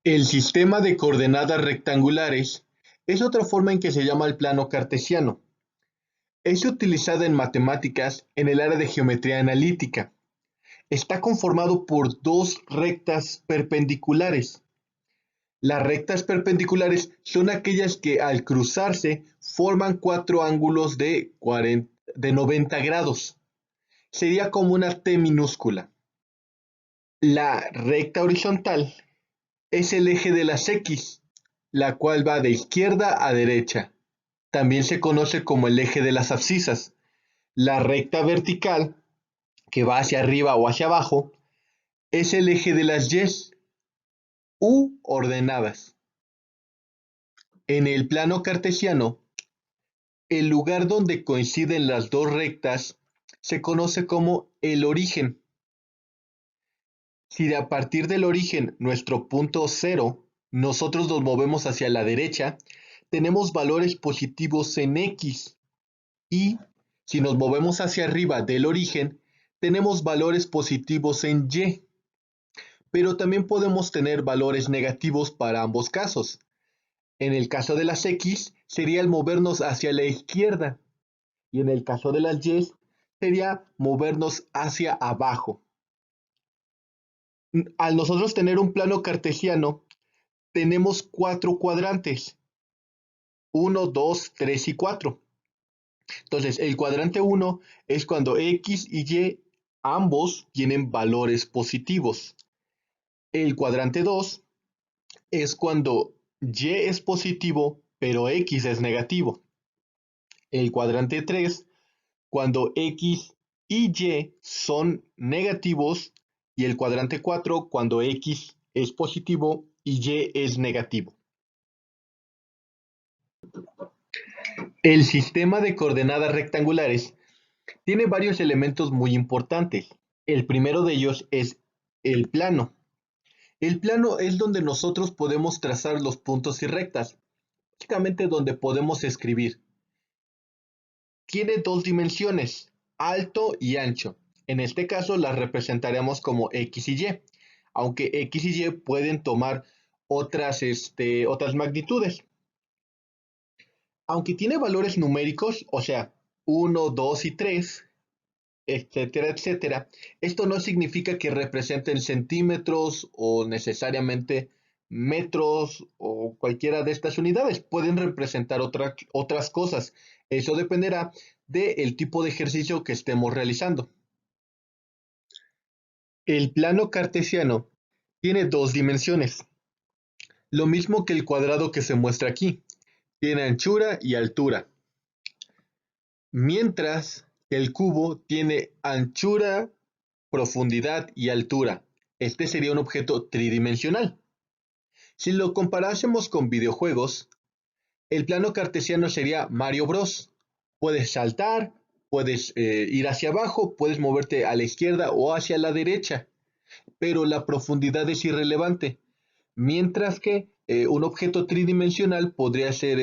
El sistema de coordenadas rectangulares es otra forma en que se llama el plano cartesiano. Es utilizada en matemáticas en el área de geometría analítica. Está conformado por dos rectas perpendiculares. Las rectas perpendiculares son aquellas que al cruzarse forman cuatro ángulos de 90 grados. Sería como una T minúscula. La recta horizontal es el eje de las X, la cual va de izquierda a derecha. También se conoce como el eje de las abscisas. La recta vertical, que va hacia arriba o hacia abajo, es el eje de las Y u ordenadas. En el plano cartesiano, el lugar donde coinciden las dos rectas se conoce como el origen. Si a partir del origen, nuestro punto cero, nosotros nos movemos hacia la derecha, tenemos valores positivos en X. Y si nos movemos hacia arriba del origen, tenemos valores positivos en Y. Pero también podemos tener valores negativos para ambos casos. En el caso de las X, sería el movernos hacia la izquierda. Y en el caso de las Y, sería movernos hacia abajo. Al nosotros tener un plano cartesiano, tenemos cuatro cuadrantes. 1, 2, 3 y 4. Entonces, el cuadrante 1 es cuando X y Y ambos tienen valores positivos. El cuadrante 2 es cuando Y es positivo, pero X es negativo. El cuadrante 3, cuando X y Y son negativos. Y el cuadrante 4, cuando X es positivo y Y es negativo. El sistema de coordenadas rectangulares tiene varios elementos muy importantes. El primero de ellos es el plano. El plano es donde nosotros podemos trazar los puntos y rectas, básicamente donde podemos escribir. Tiene dos dimensiones, alto y ancho. En este caso las representaremos como X y Y, aunque X y Y pueden tomar otras magnitudes. Aunque tiene valores numéricos, o sea, 1, 2 y 3, etcétera, etcétera, esto no significa que representen centímetros o necesariamente metros o cualquiera de estas unidades. Pueden representar otras cosas. Eso dependerá del tipo de ejercicio que estemos realizando. El plano cartesiano tiene dos dimensiones, lo mismo que el cuadrado que se muestra aquí. Tiene anchura y altura, mientras que el cubo tiene anchura, profundidad y altura. Este sería un objeto tridimensional. Si lo comparásemos con videojuegos, el plano cartesiano sería Mario Bros. Puedes saltar, puedes ir hacia abajo, puedes moverte a la izquierda o hacia la derecha, pero la profundidad es irrelevante. Mientras que un objeto tridimensional podría ser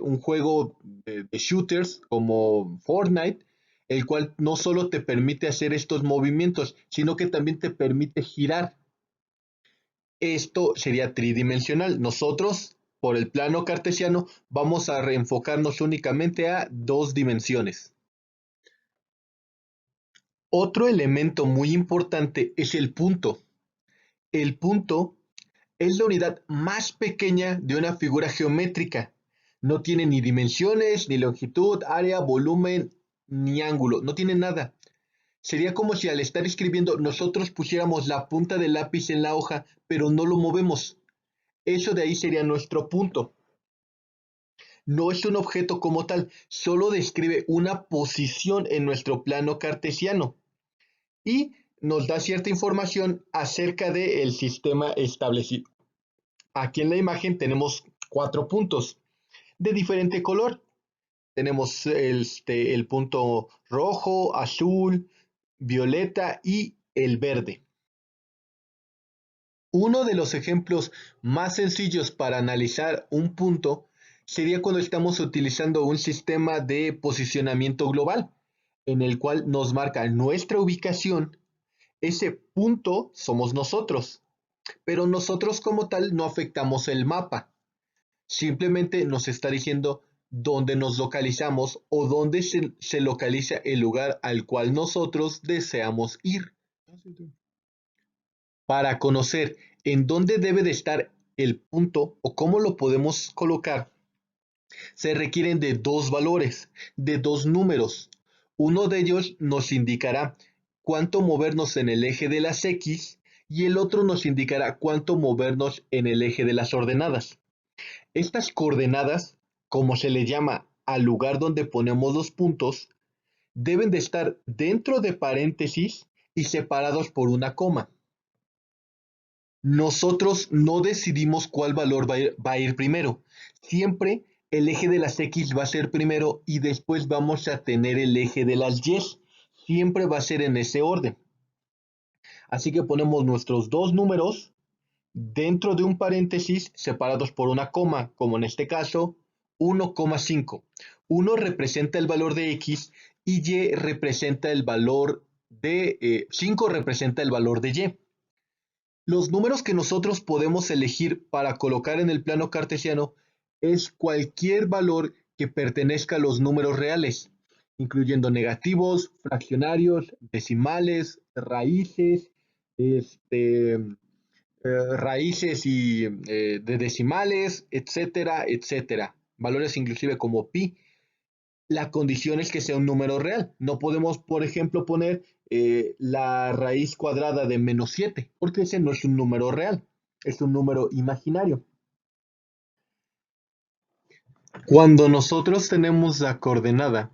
un juego de shooters como Fortnite, el cual no solo te permite hacer estos movimientos, sino que también te permite girar. Esto sería tridimensional. Nosotros, por el plano cartesiano, vamos a reenfocarnos únicamente a dos dimensiones. Otro elemento muy importante es el punto. El punto es la unidad más pequeña de una figura geométrica. No tiene ni dimensiones, ni longitud, área, volumen, ni ángulo. No tiene nada. Sería como si al estar escribiendo nosotros pusiéramos la punta del lápiz en la hoja, pero no lo movemos. Eso de ahí sería nuestro punto. No es un objeto como tal, solo describe una posición en nuestro plano cartesiano y nos da cierta información acerca del sistema establecido. Aquí en la imagen tenemos cuatro puntos de diferente color. Tenemos el punto rojo, azul, violeta y el verde. Uno de los ejemplos más sencillos para analizar un punto sería cuando estamos utilizando un sistema de posicionamiento global, en el cual nos marca nuestra ubicación. Ese punto somos nosotros. pero nosotros como tal no afectamos el mapa. Simplemente nos está diciendo dónde nos localizamos o dónde se localiza el lugar al cual nosotros deseamos ir. Para conocer en dónde debe de estar el punto o cómo lo podemos colocar, se requieren de dos valores, de dos números. Uno de ellos nos indicará cuánto movernos en el eje de las X y el otro nos indicará cuánto movernos en el eje de las ordenadas. Estas coordenadas, como se le llama al lugar donde ponemos los puntos, deben de estar dentro de paréntesis y separados por una coma. Nosotros no decidimos cuál valor va a ir primero. Siempre el eje de las X va a ser primero y después vamos a tener el eje de las Y. Siempre va a ser en ese orden. Así que ponemos nuestros dos números dentro de un paréntesis separados por una coma, como en este caso 1,5. 1 representa el valor de X y Y representa el valor de 5 representa el valor de Y. Los números que nosotros podemos elegir para colocar en el plano cartesiano es cualquier valor que pertenezca a los números reales, incluyendo negativos, fraccionarios, decimales, raíces, raíces de decimales, etcétera, etcétera. Valores inclusive como pi. La condición es que sea un número real. No podemos, por ejemplo, poner la raíz cuadrada de -7, porque ese no es un número real, es un número imaginario. Cuando nosotros tenemos la coordenada,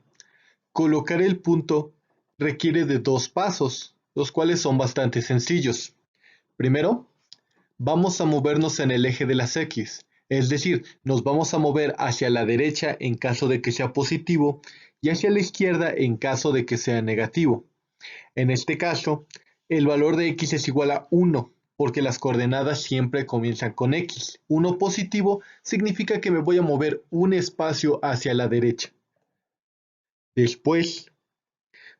colocar el punto requiere de dos pasos, los cuales son bastante sencillos. Primero, vamos a movernos en el eje de las X, es decir, nos vamos a mover hacia la derecha en caso de que sea positivo y hacia la izquierda en caso de que sea negativo. En este caso, el valor de X es igual a 1, porque las coordenadas siempre comienzan con X. 1 positivo significa que me voy a mover un espacio hacia la derecha. Después,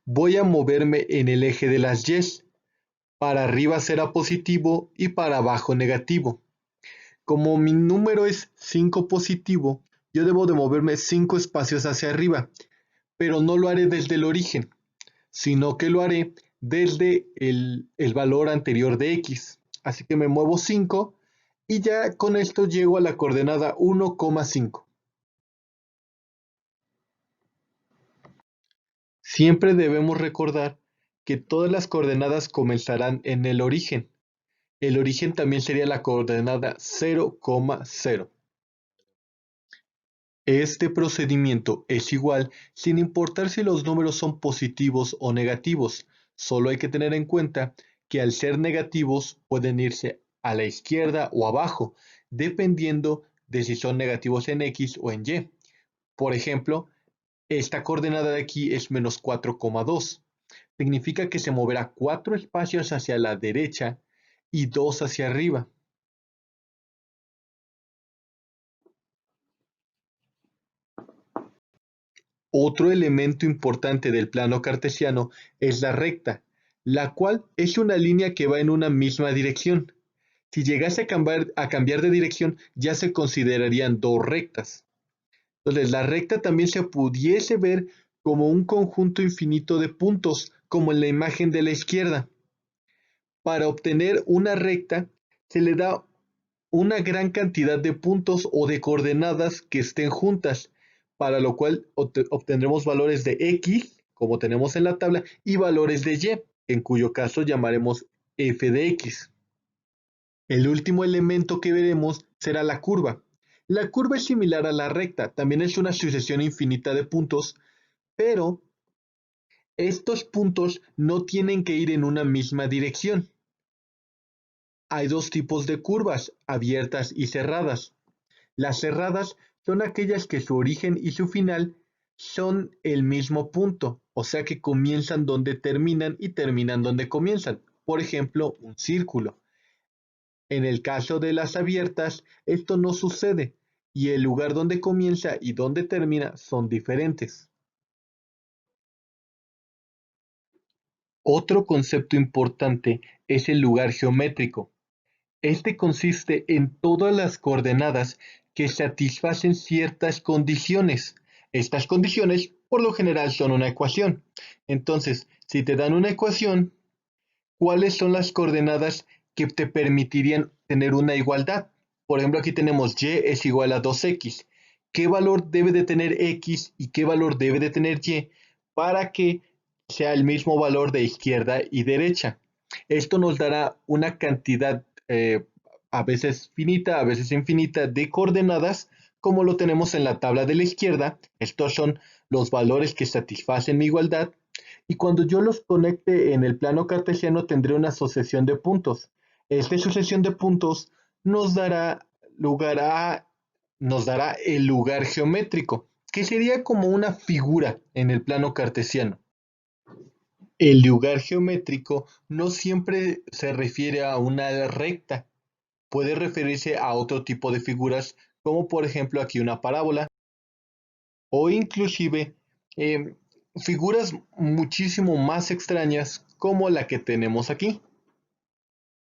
voy a moverme en el eje de las Y. Para arriba será positivo y para abajo negativo. Como mi número es 5 positivo, yo debo de moverme 5 espacios hacia arriba, pero no lo haré desde el origen, sino que lo haré desde el valor anterior de X. Así que me muevo 5 y ya con esto llego a la coordenada 1,5. Siempre debemos recordar que todas las coordenadas comenzarán en el origen. El origen también sería la coordenada 0,0. Este procedimiento es igual sin importar si los números son positivos o negativos. Solo hay que tener en cuenta que al ser negativos pueden irse a la izquierda o abajo, dependiendo de si son negativos en X o en Y. Por ejemplo, esta coordenada de aquí es -4,2. Significa que se moverá 4 espacios hacia la derecha y 2 hacia arriba. Otro elemento importante del plano cartesiano es la recta, la cual es una línea que va en una misma dirección. Si llegase a cambiar de dirección, ya se considerarían dos rectas. Entonces, la recta también se pudiese ver como un conjunto infinito de puntos, como en la imagen de la izquierda. Para obtener una recta, se le da una gran cantidad de puntos o de coordenadas que estén juntas, para lo cual obtendremos valores de X, como tenemos en la tabla, y valores de Y, en cuyo caso llamaremos f de X. El último elemento que veremos será la curva. La curva es similar a la recta, también es una sucesión infinita de puntos, pero estos puntos no tienen que ir en una misma dirección. Hay dos tipos de curvas, abiertas y cerradas. Las cerradas son aquellas que su origen y su final son el mismo punto, o sea que comienzan donde terminan y terminan donde comienzan. Por ejemplo, un círculo. En el caso de las abiertas, esto no sucede y el lugar donde comienza y donde termina son diferentes. Otro concepto importante es el lugar geométrico. Este consiste en todas las coordenadas que satisfacen ciertas condiciones. Estas condiciones, por lo general, son una ecuación. Entonces, si te dan una ecuación, ¿cuáles son las coordenadas que te permitirían tener una igualdad? Por ejemplo, aquí tenemos y es igual a 2x. ¿Qué valor debe de tener x y qué valor debe de tener y para que sea el mismo valor de izquierda y derecha? Esto nos dará una cantidad a veces finita, a veces infinita de coordenadas, como lo tenemos en la tabla de la izquierda. Estos son los valores que satisfacen mi igualdad y cuando yo los conecte en el plano cartesiano tendré una sucesión de puntos. Esta sucesión de puntos nos dará lugar a, nos dará el lugar geométrico, que sería como una figura en el plano cartesiano. El lugar geométrico no siempre se refiere a una recta, puede referirse a otro tipo de figuras, como por ejemplo aquí una parábola, o inclusive figuras muchísimo más extrañas como la que tenemos aquí.